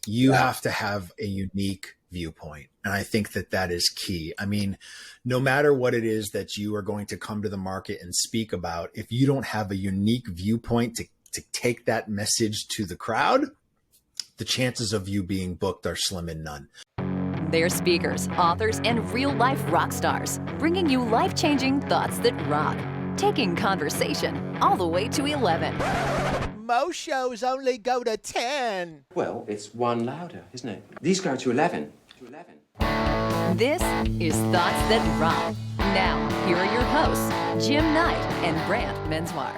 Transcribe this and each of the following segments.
You have to have a unique viewpoint. And I think that that is key. I mean, no matter what it is that you are going to come to the market and speak about, if you don't have a unique viewpoint to take that message to the crowd, the chances of you being booked are slim and none. They're speakers, authors, and real-life rock stars, bringing you life-changing thoughts that rock, taking conversation all the way to 11. Most shows only go to 10. Well, it's one louder, isn't it? These go to 11. This is Thoughts That Rock. Now, here are your hosts, Jim Knight and Brant Menswar.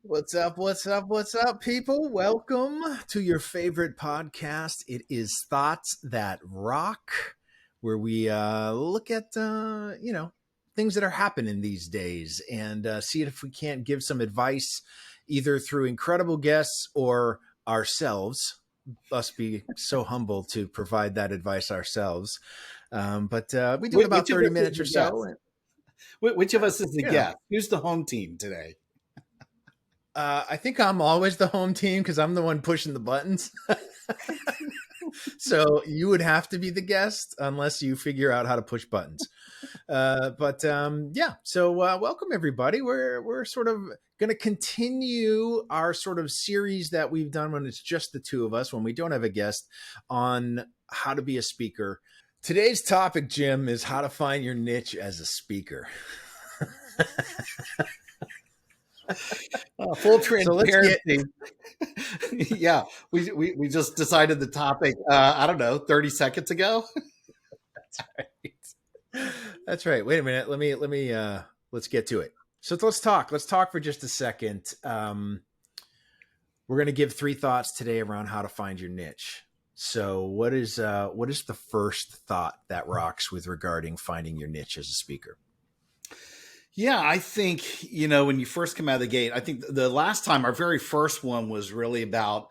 What's up, people? Welcome to your favorite podcast. It is Thoughts That Rock, where we look at, things that are happening these days and see if we can't give some advice either through incredible guests or ourselves. Us be so humble to provide that advice ourselves. But we do about 30 minutes or so. Which of us is the guest? Who's the home team today? I think I'm always the home team because I'm the one pushing the buttons. So you would have to be the guest unless you figure out how to push buttons. So welcome everybody. We're sort of going to continue our sort of series that we've done when it's just the two of us, when we don't have a guest, on how to be a speaker. Today's topic, Jim, is how to find your niche as a speaker. Full transparency. Yeah, we just decided the topic. I don't know, 30 seconds ago. That's right. Wait a minute. Let me. Let's get to it. So let's talk. Let's talk for just a second. We're going to give 3 thoughts today around how to find your niche. So what is the first thought that rocks with regarding finding your niche as a speaker? Yeah, I think, when you first come out of the gate, I think the last time, our very first one was really about,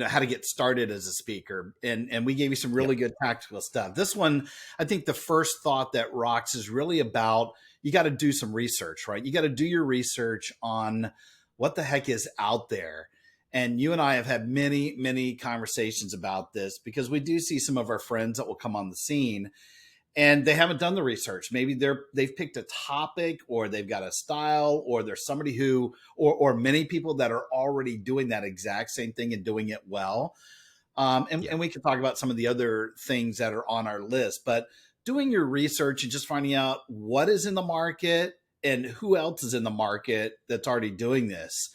how to get started as a speaker. And we gave you some really good practical stuff. This one, I think the first thought that rocks is really about, you got to do some research, right? You got to do your research on what the heck is out there. And you and I have had many, many conversations about this because we do see some of our friends that will come on the scene and they haven't done the research. Maybe they've picked a topic, or they've got a style, or there's somebody who, or many people that are already doing that exact same thing and doing it well. And we can talk about some of the other things that are on our list, but doing your research and just finding out what is in the market and who else is in the market that's already doing this,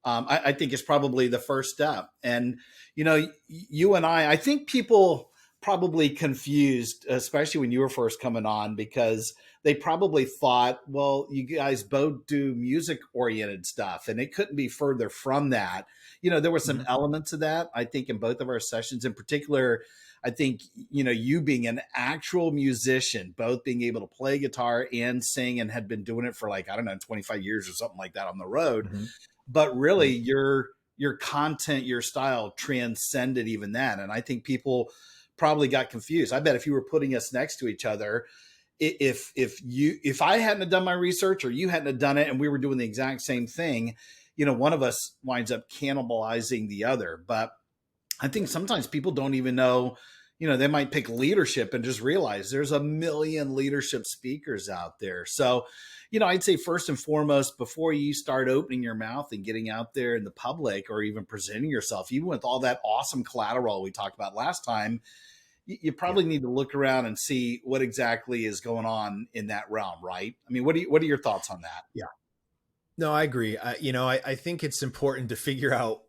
I think is probably the first step. And, you and I think people probably confused, especially when you were first coming on, because they probably thought, well, you guys both do music oriented stuff, and it couldn't be further from that. There were some elements of that, I think, in both of our sessions. In particular, I think, you being an actual musician, both being able to play guitar and sing, and had been doing it for 25 years or something like that on the road. Mm-hmm. But really your content, your style transcended even that. And I think people probably got confused. I bet if you were putting us next to each other, if I hadn't done my research or you hadn't done it and we were doing the exact same thing, one of us winds up cannibalizing the other. But I think sometimes people don't even know, they might pick leadership and just realize there's a million leadership speakers out there. So, I'd say first and foremost, before you start opening your mouth and getting out there in the public or even presenting yourself, even with all that awesome collateral we talked about last time, you probably need to look around and see what exactly is going on in that realm, right? I mean, what are your thoughts on that? Yeah. No, I agree. I think it's important to figure out,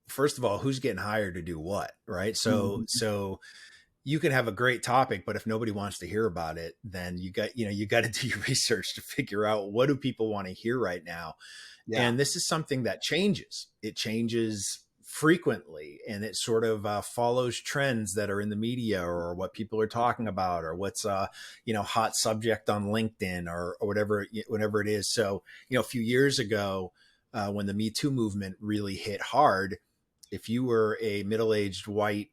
first of all, who's getting hired to do what, right? So you can have a great topic, but if nobody wants to hear about it, then you got to do your research to figure out what do people want to hear right now. Yeah. And this is something that changes. It changes frequently, and it sort of follows trends that are in the media or what people are talking about or what's hot subject on LinkedIn or whatever it is. So, a few years ago, when the Me Too movement really hit hard, if you were a middle-aged white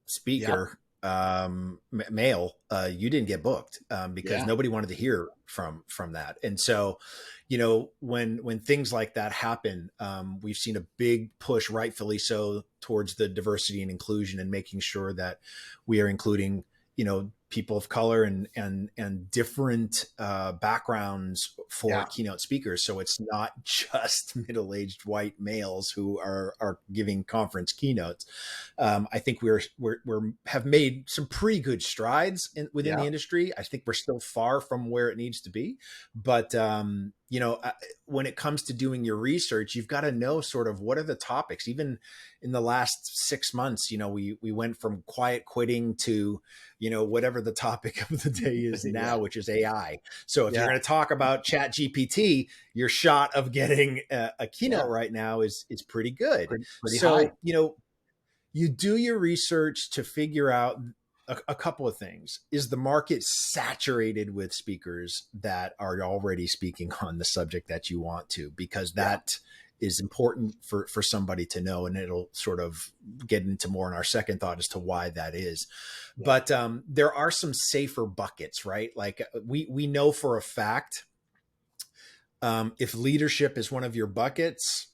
speaker, male, you didn't get booked, because Yeah. nobody wanted to hear from that. And so, when things like that happen, we've seen a big push, rightfully so, towards the diversity and inclusion, and making sure that we are including, people of color and different backgrounds for Yeah. keynote speakers. So it's not just middle-aged white males who are giving conference keynotes. I think we're have made some pretty good strides within the Yeah. industry. I think we're still far from where it needs to be, but when it comes to doing your research, you've got to know sort of what are the topics. Even in the last 6 months, we went from quiet quitting to, whatever the topic of the day is now, Yeah. which is AI. So if Yeah. you're going to talk about Chat GPT, your shot of getting a keynote Yeah. right now is pretty good. Pretty high. So, you do your research to figure out a couple of things. Is the market saturated with speakers that are already speaking on the subject that you want to? Because that is important for somebody to know, and it'll sort of get into more in our second thought as to why that is. Yeah. But there are some safer buckets, right? Like we know for a fact, if leadership is one of your buckets,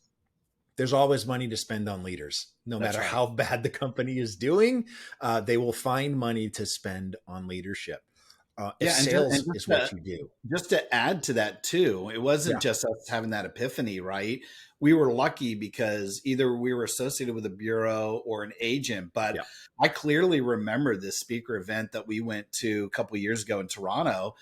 there's always money to spend on leaders. No That's matter right. how bad the company is doing, they will find money to spend on leadership. If Yeah. sales is what you do. Just to add to that too, it wasn't Yeah. just us having that epiphany, right? We were lucky because either we were associated with a bureau or an agent, but Yeah. I clearly remember this speaker event that we went to a couple of years ago in Toronto.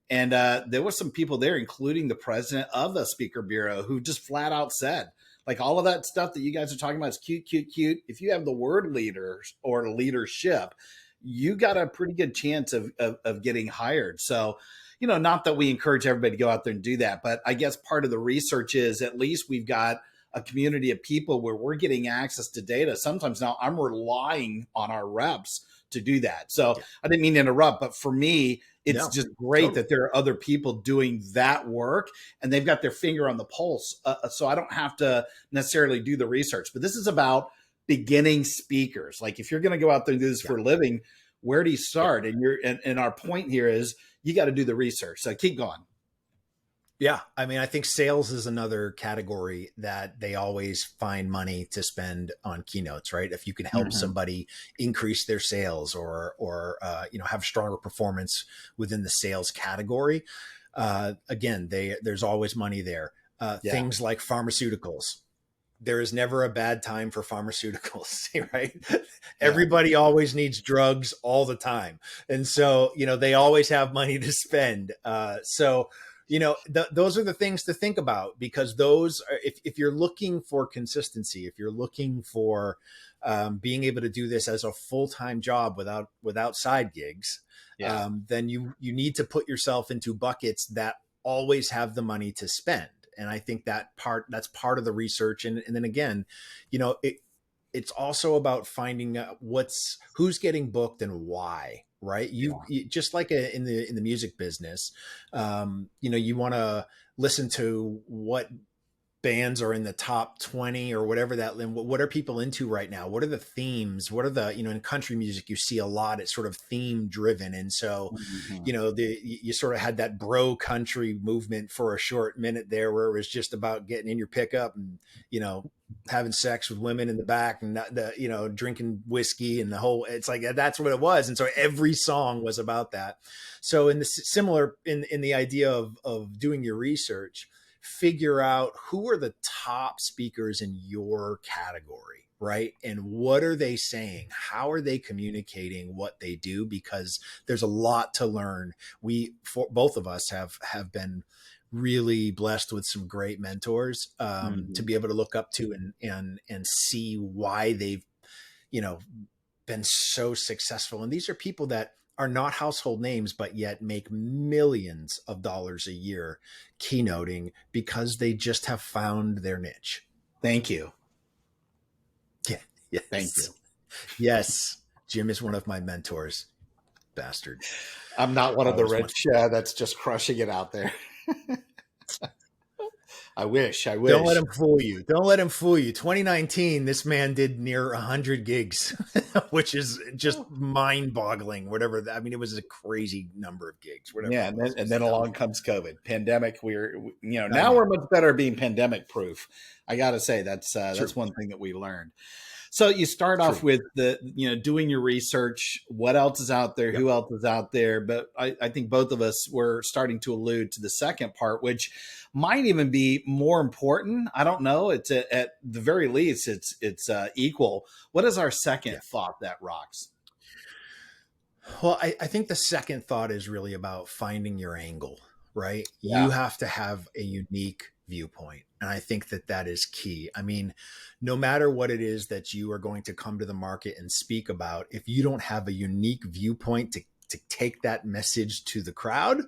And there were some people there, including the president of the speaker bureau, who just flat out said, like, all of that stuff that you guys are talking about is cute, cute, cute. If you have the word leaders or leadership, you got a pretty good chance of getting hired. So, not that we encourage everybody to go out there and do that, but I guess part of the research is at least we've got a community of people where we're getting access to data. Sometimes now I'm relying on our reps to do that. So Yeah. I didn't mean to interrupt, but for me, it's No, just great totally. that there are other people doing that work and they've got their finger on the pulse. So I don't have to necessarily do the research, but this is about beginning speakers. Like if you're going to go out there and do this Yeah. for a living, where do you Yeah. start? And our point here is you got to do the research. So keep going. Yeah. I mean, I think sales is another category that they always find money to spend on keynotes, right? If you can help somebody increase their sales or have stronger performance within the sales category, again, there's always money there. Things like pharmaceuticals. There is never a bad time for pharmaceuticals, right? Everybody always needs drugs all the time. And so, they always have money to spend. Those are the things to think about, because those are, if you're looking for consistency, if you're looking for being able to do this as a full-time job without side gigs, then you need to put yourself into buckets that always have the money to spend. And I think that's part of the research. And then again, it's also about finding out who's getting booked and why. Right. You just like in the music business, you want to listen to what bands are in the top 20 or whatever what are people into right now? What are the themes? What are in country music, you see a lot, it's sort of theme driven. And so, you sort of had that bro country movement for a short minute there where it was just about getting in your pickup and, having sex with women in the back and drinking whiskey and it's like, that's what it was. And so every song was about that. So in the similar in the idea of doing your research, figure out who are the top speakers in your category, right? And what are they saying? How are they communicating what they do? Because there's a lot to learn. Both of us have been really blessed with some great mentors to be able to look up to and see why they've, been so successful. And these are people that are not household names, but yet make millions of dollars a year keynoting because they just have found their niche. Thank you. Yeah. Yes. Thank you. Yes. Jim is one of my mentors. Bastard. I'm not one of the rich that's just crushing it out there. I wish. I Don't let wish. him fool you. Don't let him fool you. 2019, this man did near 100 gigs, which is just mind boggling. Whatever. I mean, it was a crazy number of gigs, whatever Yeah, it was. It and was then nuts. along comes COVID, pandemic. I Now we're know. much better at being pandemic proof. I got to say True. that's one thing that we learned. So you start off True. with doing your research. What else is out there? Yep. Who else is out there? But I think both of us were starting to allude to the second part, which might even be more important. I don't know. It's at the very least, it's equal. What is our second Yeah. thought that rocks? Well, I think the second thought is really about finding your angle, right? Yeah. You have to have a unique viewpoint. And I think that that is key. I mean, no matter what it is that you are going to come to the market and speak about, if you don't have a unique viewpoint to take that message to the crowd,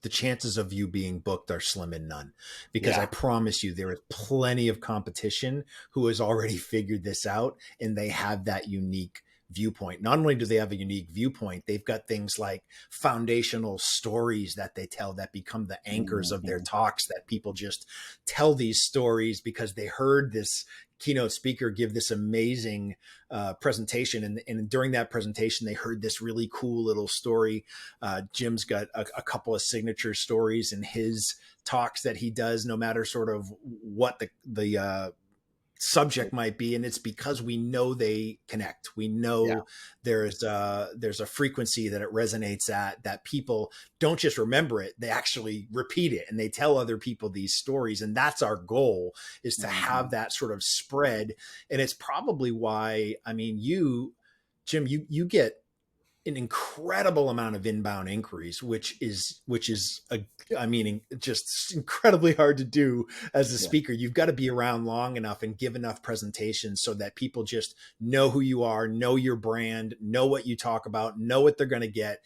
the chances of you being booked are slim and none, because I Yeah. promise you there is plenty of competition who has already figured this out, and they have that unique viewpoint. Not only do they have a unique viewpoint, they've got things like foundational stories that they tell that become the anchors of their Mhm. talks, that people just tell these stories because they heard this keynote speaker give this amazing presentation, and during that presentation they heard this really cool little story. Jim's got a couple of signature stories in his talks that he does, no matter sort of what the subject might be, and it's because we know they connect. We Yeah. know there's a frequency that it resonates at, that people don't just remember it, they actually repeat it and they tell other people these stories. And that's our goal, is to have Mhm. that sort of spread. And it's probably why, I mean, Jim, you get an incredible amount of inbound inquiries, which is I mean, just incredibly hard to do as a Yeah. speaker. You've got to be around long enough and give enough presentations so that people just know who you are, know your brand, know what you talk about, know what they're going to get,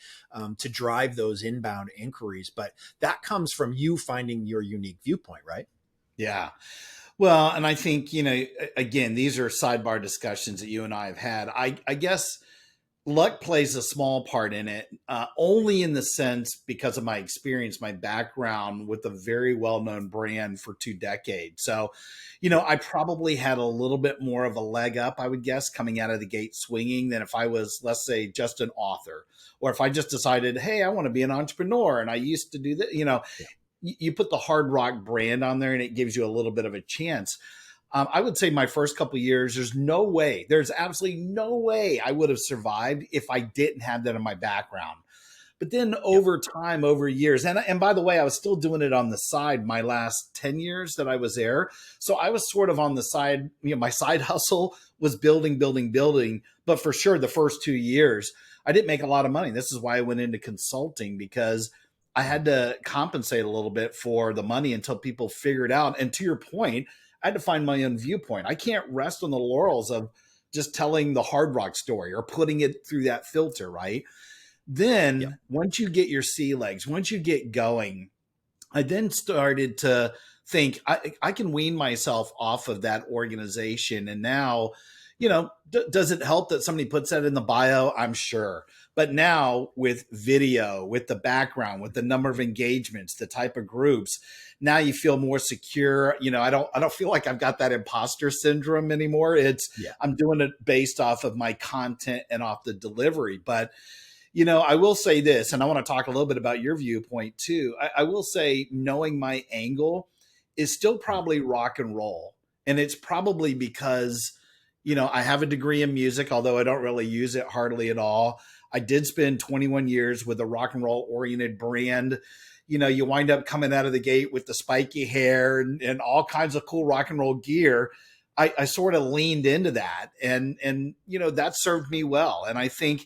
to drive those inbound inquiries. But that comes from you finding your unique viewpoint, right? Yeah. Well, and I think, again, these are sidebar discussions that you and I have had. I guess luck plays a small part in it, only in the sense because of my experience, my background with a very well known brand for 2 decades. So, I probably had a little bit more of a leg up, I would guess, coming out of the gate swinging than if I was, let's say, just an author, or if I just decided, hey, I want to be an entrepreneur and I used to do that. Yeah. You put the Hard Rock brand on there and it gives you a little bit of a chance. I would say my first couple of years, there's absolutely no way I would have survived if I didn't have that in my background. But then Yep. over time, over years, and by the way, I was still doing it on the side my last 10 years that I was there. So I was sort of on the side, my side hustle was building, building, building. But for sure, the first 2 years, I didn't make a lot of money. This is why I went into consulting, because I had to compensate a little bit for the money until people figured out. And to your point, I had to find my own viewpoint. I can't rest on the laurels of just telling the Hard Rock story or putting it through that filter, right? Yep. Then once you get your sea legs, once you get going, I then started to think I can wean myself off of that organization. And now, does it help that somebody puts that in the bio? I'm sure. But now with video, with the background, with the number of engagements, the type of groups, now you feel more secure. I don't feel like I've got that imposter syndrome anymore. Yeah. I'm doing it based off of my content and off the delivery. But I will say this, and I want to talk a little bit about your viewpoint too. I will say knowing my angle is still probably rock and roll. And it's probably because, I have a degree in music, although I don't really use it hardly at all. I did spend 21 years with a rock and roll oriented brand. You wind up coming out of the gate with the spiky hair and all kinds of cool rock and roll gear. I sort of leaned into that and that served me well. And I think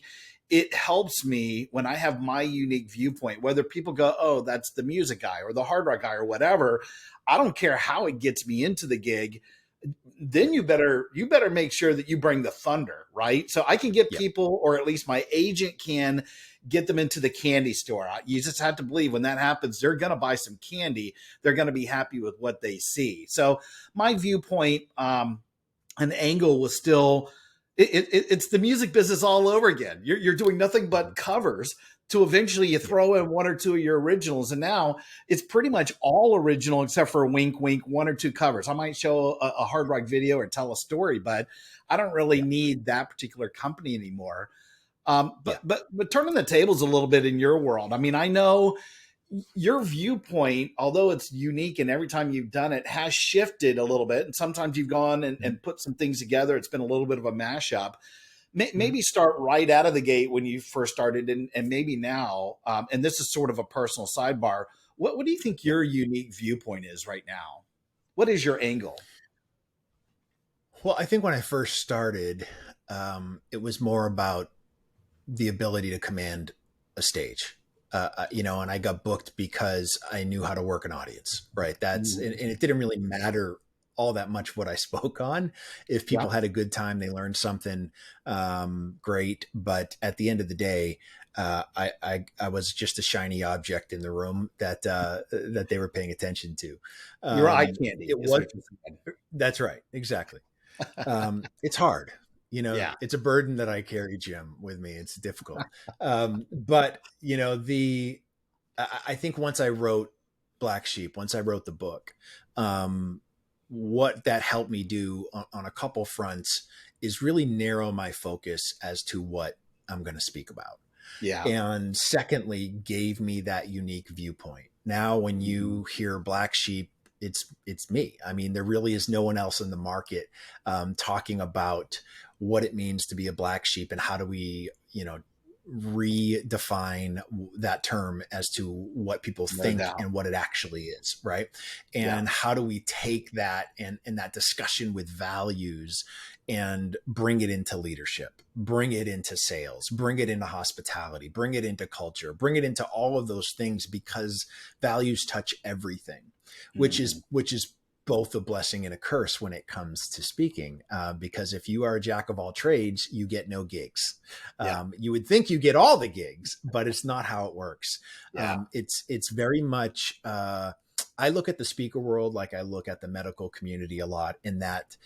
it helps me when I have my unique viewpoint, whether people go, oh, that's the music guy or the hard rock guy or whatever. I don't care how it gets me into the gig. Then you better make sure that you bring the thunder, right? So I can get Yep. people, or at least my agent can get them into the candy store. You just have to believe when that happens, they're going to buy some candy. They're going to be happy with what they see. So my viewpoint, an angle was still it's the music business all over again. You're doing nothing but covers. to eventually you throw in one or two of your originals. And now it's pretty much all original except for wink, wink, one or two covers. I might show a hard rock video or tell a story, but I don't really Yeah. need that particular company anymore. Yeah. But turning the tables a little bit in your world. I mean, I know your viewpoint, although it's unique and every time you've done it has shifted a little bit. And sometimes you've gone and put some things together. It's been a little bit of a mashup. Maybe start right out of the gate when you first started and maybe now. And this is sort of a personal sidebar. What do you think your unique viewpoint is right now? What is your angle? Well, I think when I first started, it was more about the ability to command a stage. And I got booked because I knew how to work an audience, right? And it didn't really matter all that much what I spoke on. If people had a good time, they learned something, great. But at the end of the day, I was just a shiny object in the room that they were paying attention to. Your eye candy. It was. That's right. Exactly. It's hard. It's a burden that I carry, Jim, with me. It's difficult. But I think once I wrote Black Sheep, once I wrote the book, what that helped me do on a couple fronts is really narrow my focus as to what I'm going to speak about. Yeah. And secondly, gave me that unique viewpoint. Now, when you hear Black Sheep, it's me. I mean, there really is no one else in the market talking about what it means to be a black sheep and how do we, redefine that term as to what people think and what it actually is, right? And how do we take that and that discussion with values and bring it into leadership, bring it into sales, bring it into hospitality, bring it into culture, bring it into all of those things, because values touch everything, which is both a blessing and a curse when it comes to speaking. Because if you are a jack of all trades, you get no gigs. You would think you get all the gigs, but it's not how it works. It's very much, I look at the speaker world like I look at the medical community a lot, in that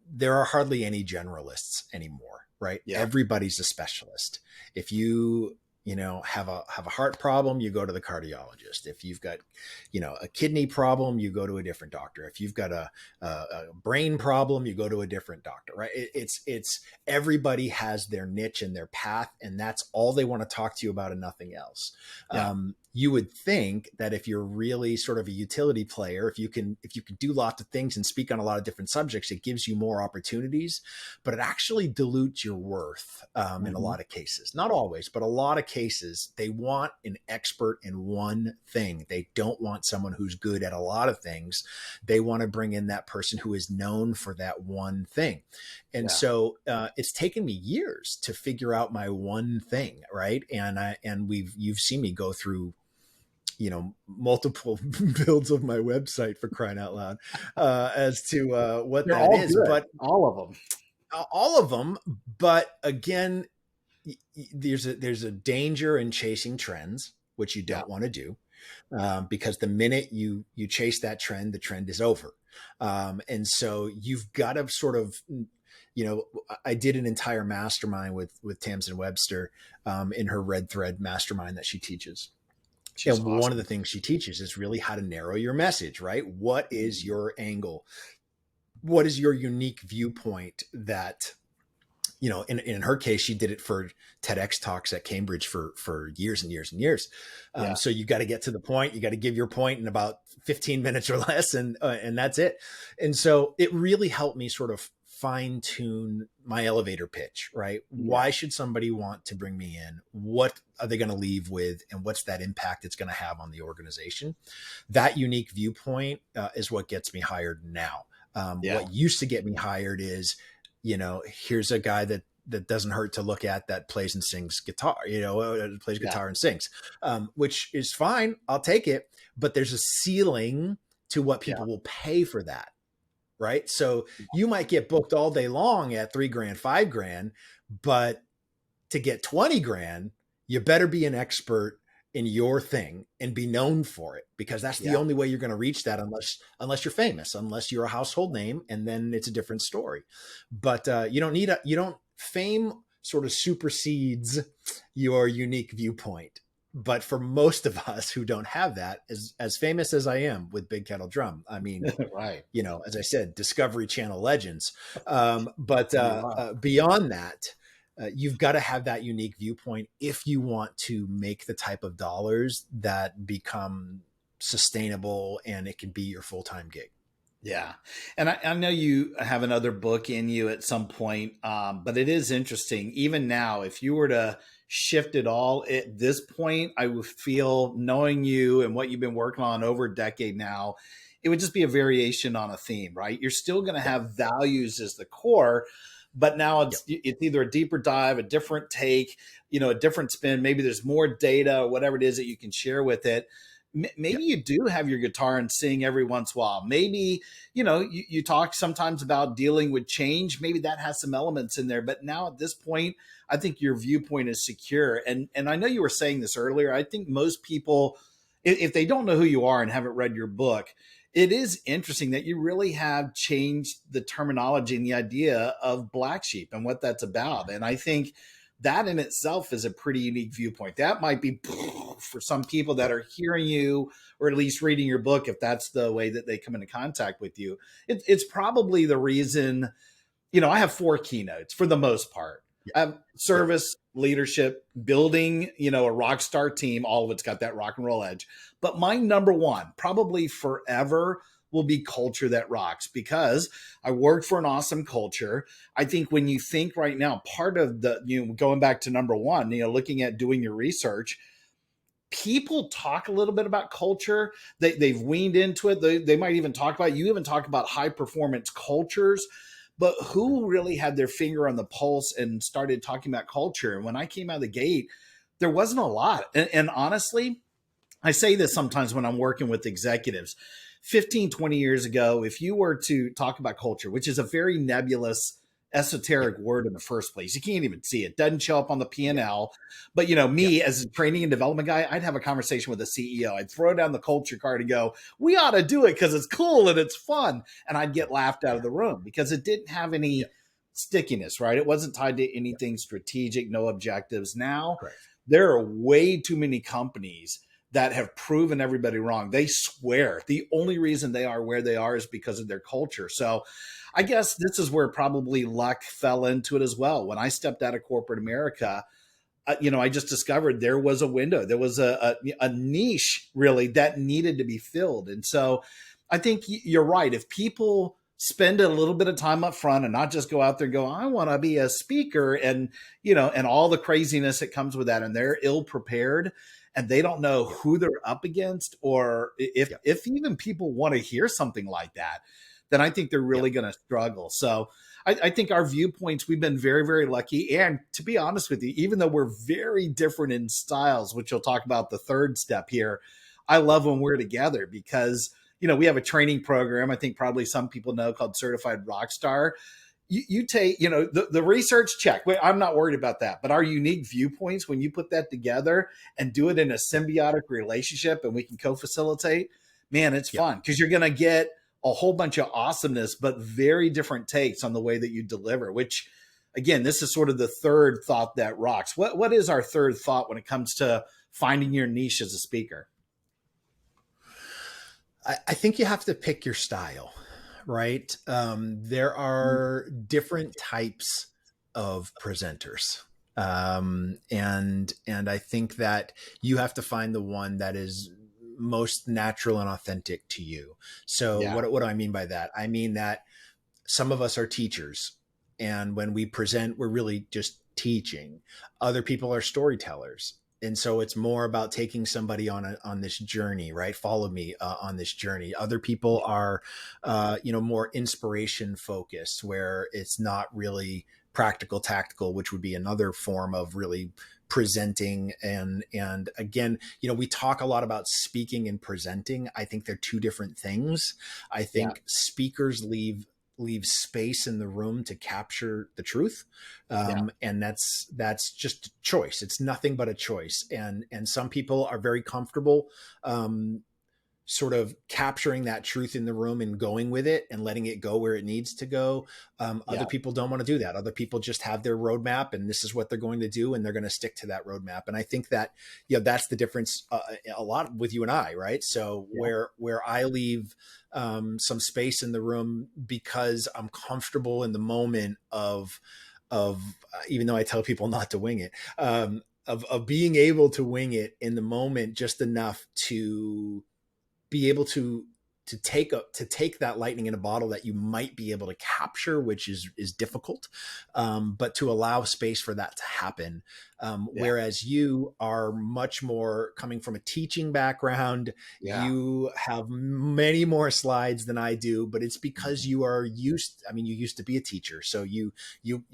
there are hardly any generalists anymore, right? Everybody's a specialist. If you have a heart problem, you go to the cardiologist. If you've got, a kidney problem, you go to a different doctor. If you've got a brain problem, you go to a different doctor, right? It's everybody has their niche and their path, and that's all they want to talk to you about and nothing else. You would think that if you're really sort of a utility player, if you can do lots of things and speak on a lot of different subjects, it gives you more opportunities, but it actually dilutes your worth in a lot of cases. Not always, but a lot of cases. They want an expert in one thing. They don't want someone who's good at a lot of things. They want to bring in that person who is known for that one thing. And so it's taken me years to figure out my one thing, right? And you've seen me go through multiple builds of my website, for crying out loud, as to what They're that all is. good. But all of them. But again, there's a danger in chasing trends, which you don't want to do, because the minute you chase that trend, the trend is over. And so you've got to sort of, I did an entire mastermind with Tamsin Webster in her Red Thread mastermind that she teaches. And awesome. One of the things she teaches is really how to narrow your message, right? What is your angle? What is your unique viewpoint that, in her case, she did it for TEDx talks at Cambridge for years and years and years. So you got to get to the point, you got to give your point in about 15 minutes or less, and that's it. And so it really helped me sort of fine tune my elevator pitch, right? Why should somebody want to bring me in? What are they going to leave with? And what's that impact it's going to have on the organization? That unique viewpoint is what gets me hired now. What used to get me hired is, here's a guy that doesn't hurt to look at, that plays and sings guitar, plays guitar and sings, which is fine. I'll take it. But there's a ceiling to what people will pay for that. Right. So you might get booked all day long at $3,000, $5,000, but to get 20 grand, you better be an expert in your thing and be known for it, because that's the only way you're going to reach that, unless you're famous, unless you're a household name, and then it's a different story. But fame sort of supersedes your unique viewpoint. But for most of us who don't have that, as famous as I am with Big Kettle Drum, I mean, Right. as I said, Discovery Channel legends. But You are. beyond that, you've got to have that unique viewpoint if you want to make the type of dollars that become sustainable and it can be your full-time gig. Yeah. And I know you have another book in you at some point, but it is interesting. Even now, if you were to shift it all at this point, I would feel, knowing you and what you've been working on over a decade now, it would just be a variation on a theme, right? You're still going to have values as the core, but now it's either a deeper dive, a different take, a different spin. Maybe there's more data or whatever it is that you can share with it. Maybe you do have your guitar and sing every once in a while. Maybe, you talk sometimes about dealing with change. Maybe that has some elements in there. But now at this point, I think your viewpoint is secure. And I know you were saying this earlier. I think most people, if they don't know who you are and haven't read your book, it is interesting that you really have changed the terminology and the idea of black sheep and what that's about. And I think that in itself is a pretty unique viewpoint. That might be for some people that are hearing you or at least reading your book, if that's the way that they come into contact with you. It's probably the reason, I have 4 keynotes for the most part. I have service, leadership, building, a rock star team. All of it's got that rock and roll edge. But my number one, probably forever, will be culture that rocks, because I work for an awesome culture. I think when you think right now, part of the, going back to number one, looking at doing your research, people talk a little bit about culture. They've weaned into it. They might even talk about, you even talk about high performance cultures, but who really had their finger on the pulse and started talking about culture? And when I came out of the gate, there wasn't a lot. And honestly, I say this sometimes when I'm working with executives. 15, 20 years ago, if you were to talk about culture, which is a very nebulous, esoteric word in the first place, you can't even see it. Doesn't show up on the P&L. But, me as a training and development guy, I'd have a conversation with a CEO. I'd throw down the culture card and go, we ought to do it because it's cool and it's fun. And I'd get laughed out of the room because it didn't have any stickiness, right? It wasn't tied to anything strategic, no objectives. Now, there are way too many companies that have proven everybody wrong. They swear the only reason they are where they are is because of their culture. So I guess this is where probably luck fell into it as well. When I stepped out of corporate America, I just discovered there was a window. There was a niche really that needed to be filled. And so I think you're right. If people spend a little bit of time up front and not just go out there and go, I want to be a speaker, and, and all the craziness that comes with that, and they're ill prepared, and they don't know who they're up against, or if even people want to hear something like that, then I think they're really going to struggle. So I think our viewpoints, we've been very, very lucky. And to be honest with you, even though we're very different in styles, which you'll talk about the third step here, I love when we're together because, we have a training program, I think probably some people know, called Certified Rockstar. You take, the research, check. I'm not worried about that. But our unique viewpoints, when you put that together and do it in a symbiotic relationship and we can co-facilitate, man, it's fun because you're going to get a whole bunch of awesomeness, but very different takes on the way that you deliver, which, again, this is sort of the third thought that rocks. What is our third thought when it comes to finding your niche as a speaker? I think you have to pick your style. Right. There are different types of presenters. And I think that you have to find the one that is most natural and authentic to you. So what do I mean by that? I mean that some of us are teachers, and when we present, we're really just teaching. Other people are storytellers. And so it's more about taking somebody on this journey, right? Follow me on this journey. Other people are, more inspiration focused, where it's not really practical, tactical, which would be another form of really presenting. And again, we talk a lot about speaking and presenting. I think they're two different things. I think speakers leave space in the room to capture the truth. And that's just a choice. It's nothing but a choice. And some people are very comfortable, sort of capturing that truth in the room and going with it and letting it go where it needs to go. Yeah. Other people don't want to do that. Other people just have their roadmap and this is what they're going to do. And they're going to stick to that roadmap. And I think that, that's the difference a lot with you and I, right? So where I leave some space in the room because I'm comfortable in the moment of even though I tell people not to wing it, of being able to wing it in the moment just enough to be able to take that lightning in a bottle that you might be able to capture, which is difficult, but to allow space for that to happen. Whereas you are much more coming from a teaching background, you have many more slides than I do, but it's because you are used. I mean, you used to be a teacher, so you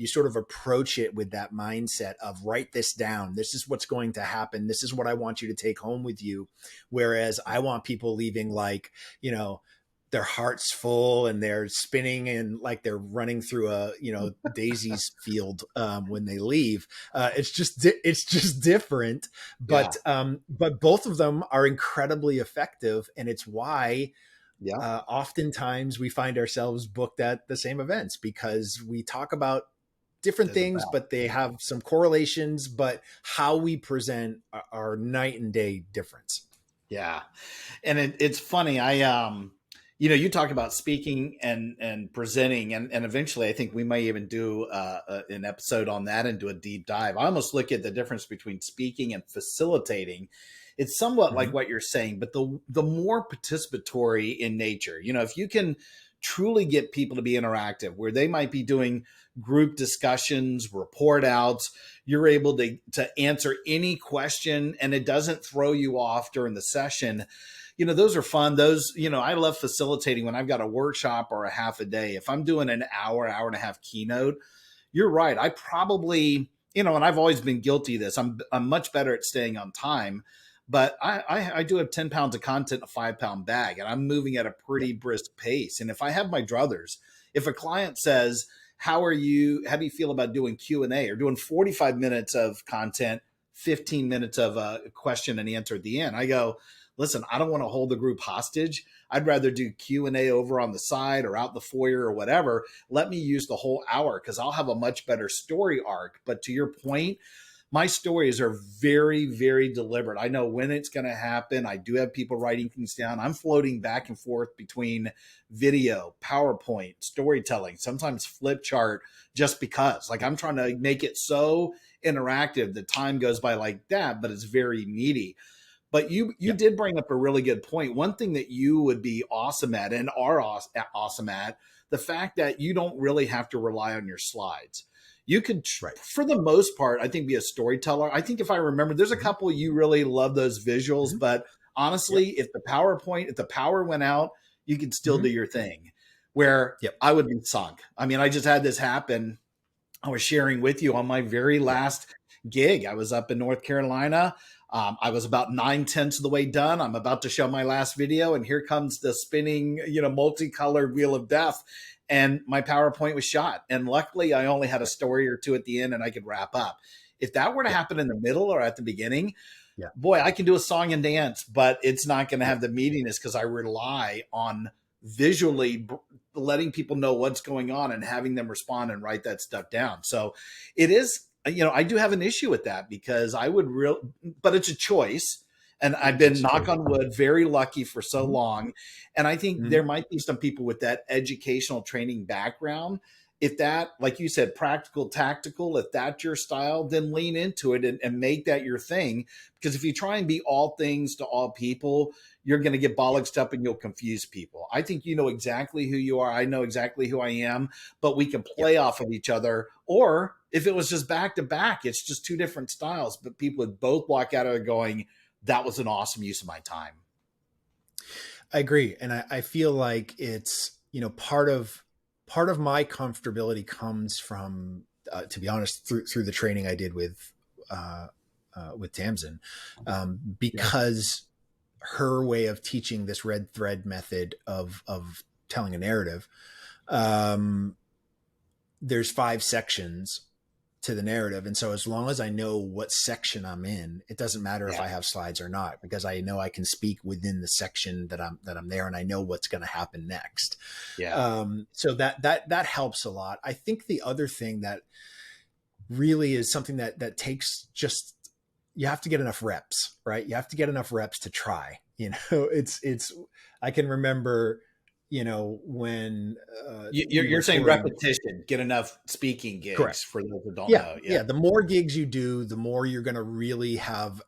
sort of approach it with that mindset of write this down. This is what's going to happen. This is what I want you to take home with you. Whereas I want people leaving like, their heart's full and they're spinning and like they're running through a, daisies field when they leave. It's just different, but both of them are incredibly effective. And it's why oftentimes we find ourselves booked at the same events because we talk about different things, but they have some correlations, but how we present are night and day difference. Yeah. And it's funny. You talk about speaking and presenting, and eventually I think we may even do an episode on that and do a deep dive. I almost look at the difference between speaking and facilitating. It's somewhat like what you're saying, but the more participatory in nature. If you can truly get people to be interactive, where they might be doing group discussions, report outs, you're able to answer any question and it doesn't throw you off during the session. Those are fun. Those, I love facilitating when I've got a workshop or a half a day. If I'm doing an hour and a half keynote, you're right. I probably, and I've always been guilty of this. I'm much better at staying on time, but I do have 10 pounds of content in a 5-pound bag, and I'm moving at a pretty brisk pace. And if I have my druthers, if a client says, how do you feel about doing Q&A or doing 45 minutes of content, 15 minutes of a question and answer at the end, I go, listen, I don't want to hold the group hostage. I'd rather do Q&A over on the side or out the foyer or whatever. Let me use the whole hour because I'll have a much better story arc. But to your point, my stories are very, very deliberate. I know when it's going to happen. I do have people writing things down. I'm floating back and forth between video, PowerPoint, storytelling, sometimes flip chart, just because. Like I'm trying to make it so interactive. The time goes by like that, but it's very meaty. But you did bring up a really good point. One thing that you would be awesome at and are awesome at, the fact that you don't really have to rely on your slides. You could, for the most part, I think, be a storyteller. I think if I remember, there's a couple you really love those visuals, but honestly, if the power went out, you could still do your thing where I would be sunk. I mean, I just had this happen. I was sharing with you on my very last gig. I was up in North Carolina. I was about 9/10 of the way done. I'm about to show my last video, and here comes the spinning, multicolored wheel of death. And my PowerPoint was shot. And luckily, I only had a story or two at the end, and I could wrap up. If that were to happen in the middle or at the beginning, boy, I can do a song and dance, but it's not going to have the meatiness because I rely on visually letting people know what's going on and having them respond and write that stuff down. So it is. I do have an issue with that because but it's a choice. And I've been, knock on wood, very lucky for so long. And I think there might be some people with that educational training background. If that, like you said, practical, tactical, if that's your style, then lean into it and make that your thing. Because if you try and be all things to all people, you're going to get bollocksed up and you'll confuse people. I think you know exactly who you are. I know exactly who I am, but we can play off of each other. Or if it was just back to back, it's just two different styles, but people would both walk out of it going, that was an awesome use of my time. I agree. And I feel like it's, part of my comfortability comes from, to be honest, through the training I did with Tamsin, because her way of teaching this red thread method of telling a narrative, there's 5 sections to the narrative. And so as long as I know what section I'm in, it doesn't matter if Yeah. I have slides or not, because I know I can speak within the section that I'm there, and I know what's going to happen next. Yeah. So that helps a lot. I think the other thing that really is something that takes just, you have to get enough reps, right? You have to get enough reps to try, it's, I can remember, when we were You're saying touring. repetition, get enough speaking Correct. gigs for those who don't Yeah. know. Yeah. Yeah. The more gigs you do, the more you're going to really have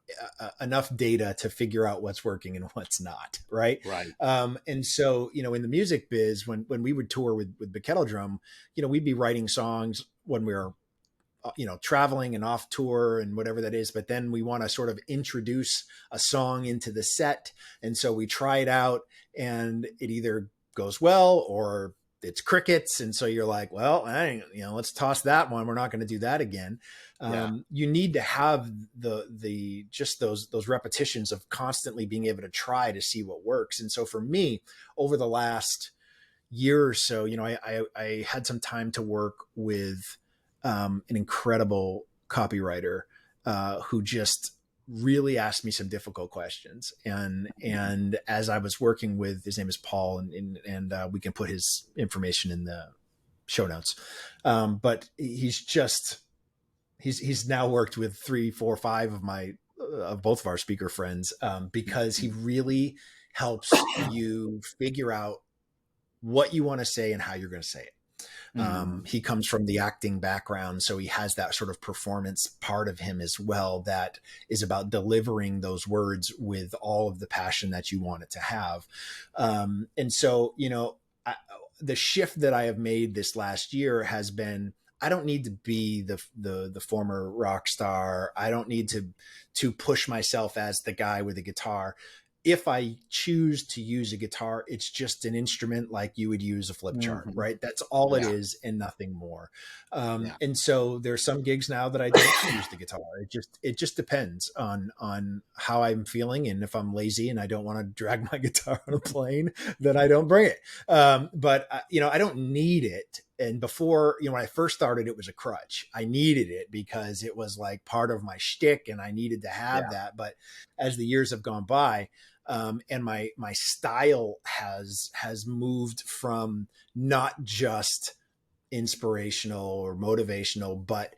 enough data to figure out what's working and what's not. Right. Right. And so, in the music biz, when we would tour with the kettle drum, we'd be writing songs when we were, traveling and off tour and whatever that is. But then we want to sort of introduce a song into the set. And so we try it out, and it either goes well or it's crickets. And so you're like, well, let's toss that one. We're not going to do that again. You need to have just those repetitions of constantly being able to try to see what works. And so for me, over the last year or so, I had some time to work with an incredible copywriter who just really asked me some difficult questions. And as I was working with, his name is Paul, and we can put his information in the show notes. But he's now worked with 3, 4, 5 of both of our speaker friends, because he really helps you figure out what you want to say and how you're going to say it. He comes from the acting background, so he has that sort of performance part of him as well, that is about delivering those words with all of the passion that you want it to have. And so, the shift that I have made this last year has been, I don't need to be the former rock star. I don't need to push myself as the guy with a guitar. If I choose to use a guitar, it's just an instrument like you would use a flip chart, right? That's all it is and nothing more. And so there's some gigs now that I don't use the guitar. It just depends on how I'm feeling. And if I'm lazy and I don't want to drag my guitar on a plane, then I don't bring it. But I don't need it. And before, when I first started, it was a crutch. I needed it because it was like part of my shtick, and I needed to have that. But as the years have gone by, and my style has moved from not just inspirational or motivational, but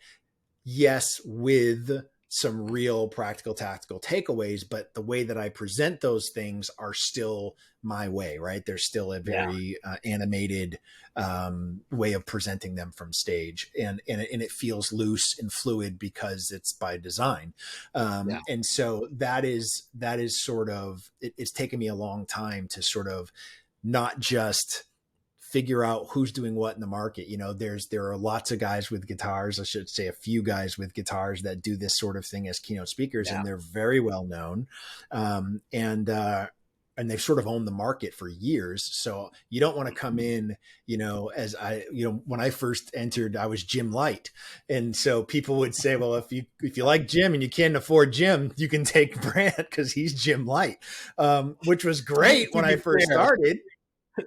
yes, with some real practical, tactical takeaways, but the way that I present those things are still my way, right? There's still a very animated way of presenting them from stage, and it feels loose and fluid because it's by design. And so that is sort of, it's taken me a long time to sort of not just figure out who's doing what in the market. There are lots of guys with guitars, I should say a few guys with guitars, that do this sort of thing as keynote speakers, and they're very well known. And they've sort of owned the market for years. So you don't want to come in, when I first entered, I was Jim Light. And so people would say, well, if you like Jim and you can't afford Jim, you can take Brant because he's Jim Light, which was great when I first started.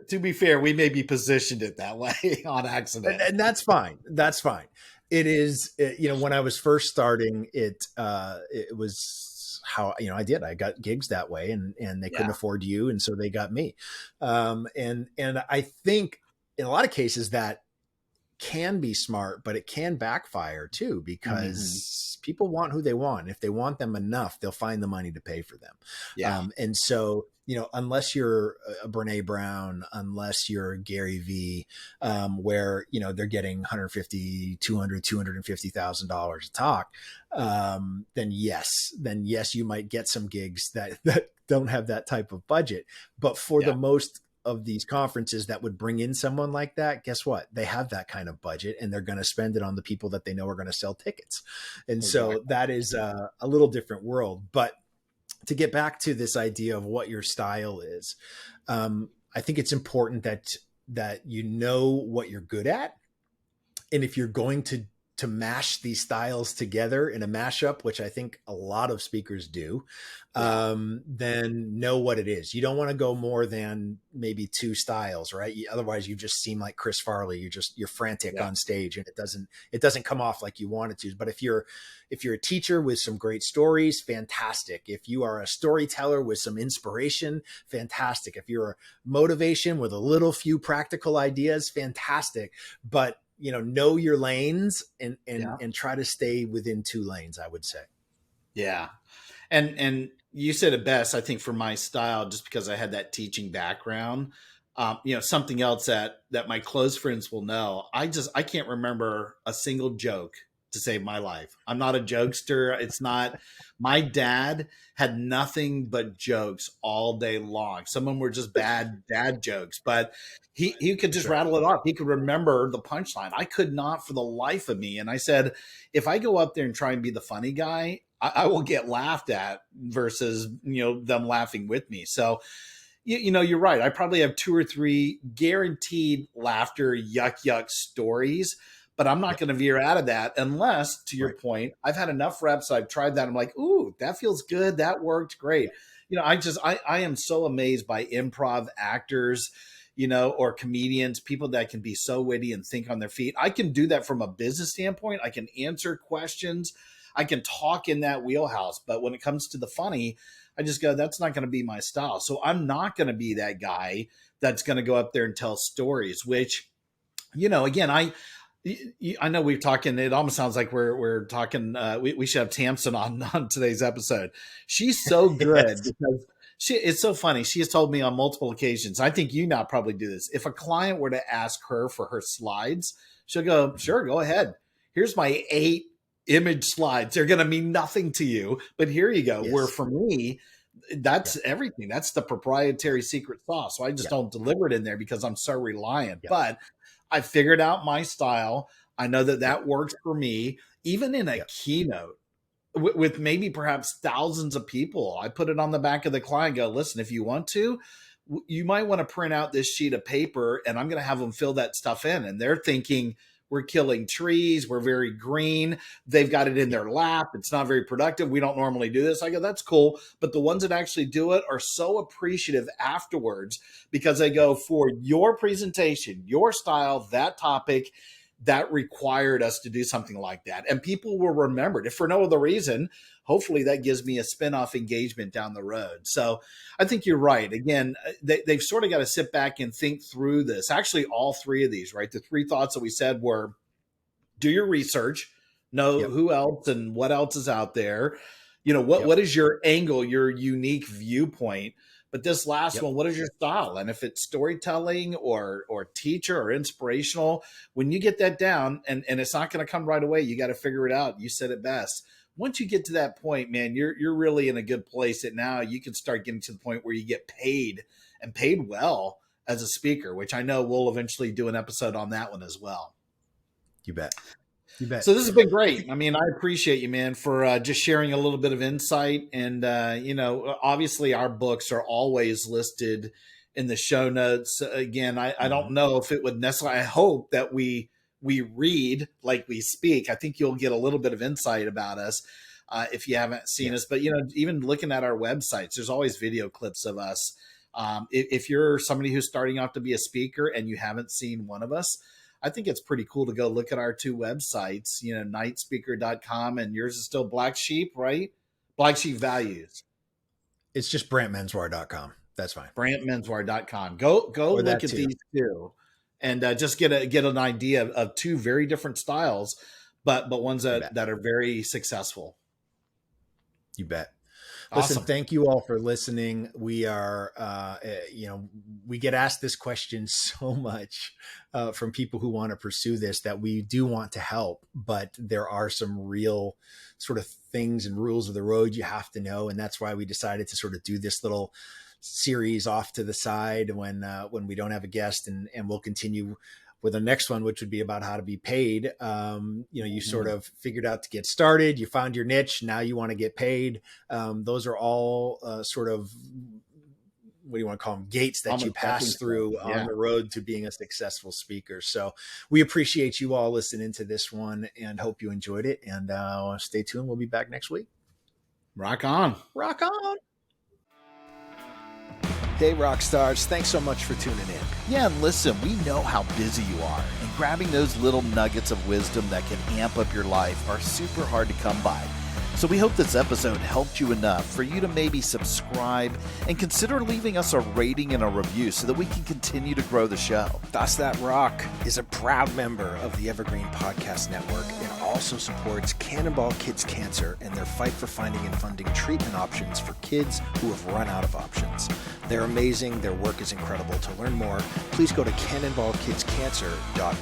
To be fair, we may be positioned it that way on accident. And that's fine. That's fine. It is, when I was first starting, it was how, I did. I got gigs that way, and they couldn't afford you. And so they got me. And I think in a lot of cases that can be smart, but it can backfire too, because people want who they want. If they want them enough, they'll find the money to pay for them. And so, unless you're a Brene Brown, unless you're Gary V, where, they're getting 150, 200, $250,000 a talk, then yes, you might get some gigs that don't have that type of budget. But for the most of these conferences that would bring in someone like that, guess what? They have that kind of budget, and they're going to spend it on the people that they know are going to sell tickets. And so that is a little different world. But to get back to this idea of what your style is, I think it's important that you know what you're good at. And if you're going to to mash these styles together in a mashup, which I think a lot of speakers do, then know what it is. You don't want to go more than maybe two styles, right? Otherwise you just seem like Chris Farley. You're frantic on stage, and it doesn't come off like you want it to. But if you're a teacher with some great stories, fantastic. If you are a storyteller with some inspiration, fantastic. If you're a motivation with a little few practical ideas, fantastic. But know your lanes and try to stay within two lanes, I would say. Yeah. And you said it best, I think, for my style, just because I had that teaching background. Something else that my close friends will know. I can't remember a single joke to save my life. I'm not a jokester. It's not. My dad had nothing but jokes all day long. Some of them were just bad dad jokes, but he could just rattle it off. He could remember the punchline. I could not for the life of me. And I said, if I go up there and try and be the funny guy, I will get laughed at versus, them laughing with me. So, you're right. I probably have 2 or 3 guaranteed laughter, yuck stories, but I'm not going to veer out of that unless, to your point, I've had enough reps. I've tried that. I'm like, ooh, that feels good. That worked great. I am so amazed by improv actors, or comedians, people that can be so witty and think on their feet. I can do that from a business standpoint. I can answer questions. I can talk in that wheelhouse. But when it comes to the funny, I just go, that's not going to be my style. So I'm not going to be that guy that's going to go up there and tell stories, which, again, I know we've talking. It almost sounds like we're talking. We should have Tamsin on today's episode. She's so good because it's so funny. She has told me on multiple occasions. I think you now probably do this. If a client were to ask her for her slides, she'll go, "Sure, go ahead. Here's my 8 image slides. They're going to mean nothing to you, but here you go." Yes. Where for me, that's everything. That's the proprietary secret sauce. So I just don't deliver it in there because I'm so reliant. But I figured out my style. I know that works for me. Even in a keynote with maybe perhaps thousands of people, I put it on the back of the client, go, listen, if you want to, you might want to print out this sheet of paper and I'm going to have them fill that stuff in. And they're thinking, we're killing trees. We're very green. They've got it in their lap. It's not very productive. We don't normally do this. I go, that's cool. But the ones that actually do it are so appreciative afterwards because they go, for your presentation, your style, that topic, that required us to do something like that. And people will remember it. If for no other reason, hopefully that gives me a spin-off engagement down the road. So I think you're right. Again, they've sort of got to sit back and think through this. Actually, all 3 of these, right? The 3 thoughts that we said were, do your research, know who else and what else is out there. What is your angle, your unique viewpoint? But this last one, what is your style? And if it's storytelling or teacher or inspirational, when you get that down, and it's not going to come right away, you got to figure it out. You said it best. Once you get to that point, man, you're really in a good place that now you can start getting to the point where you get paid and paid well as a speaker, which I know we'll eventually do an episode on that one as well. You bet. You bet. So this has been great. I mean, I appreciate you, man, for just sharing a little bit of insight. And, obviously our books are always listed in the show notes. Again, I don't know if it would necessarily, I hope that we read like we speak. I think you'll get a little bit of insight about us if you haven't seen us. But, even looking at our websites, there's always video clips of us. If you're somebody who's starting out to be a speaker and you haven't seen one of us, I think it's pretty cool to go look at our 2 websites, nightspeaker.com, and yours is still Black Sheep, right? Black Sheep Values. It's just brantmenswear.com. That's fine. brantmenswear.com. Go look at these 2 and just get an idea of 2 very different styles, but ones that are very successful. You bet. Awesome. Listen, thank you all for listening. We are, we get asked this question so much from people who want to pursue this, that we do want to help, but there are some real sort of things and rules of the road you have to know. And that's why we decided to sort of do this little series off to the side when we don't have a guest, and we'll continue with the next one, which would be about how to be paid. You sort of figured out to get started, you found your niche, now you want to get paid. Those are all sort of what do you want to call them, gates that you pass through on the road to being a successful speaker. So we appreciate you all listening to this one and hope you enjoyed it. And stay tuned. We'll be back next week. Rock on. Rock on. Hey, rock stars. Thanks so much for tuning in. Yeah, and listen, we know how busy you are, and grabbing those little nuggets of wisdom that can amp up your life are super hard to come by. So we hope this episode helped you enough for you to maybe subscribe and consider leaving us a rating and a review so that we can continue to grow the show. Thus That Rock is a proud member of the Evergreen Podcast Network and also supports Cannonball Kids Cancer and their fight for finding and funding treatment options for kids who have run out of options. They're amazing. Their work is incredible. To learn more, please go to cannonballkidscancer.org.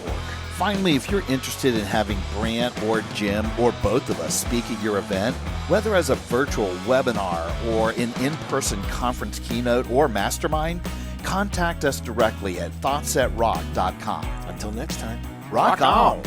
Finally, if you're interested in having Brant or Jim or both of us speak at your event, whether as a virtual webinar or an in-person conference keynote or mastermind, contact us directly at thoughtsatrock.com. Until next time, rock on!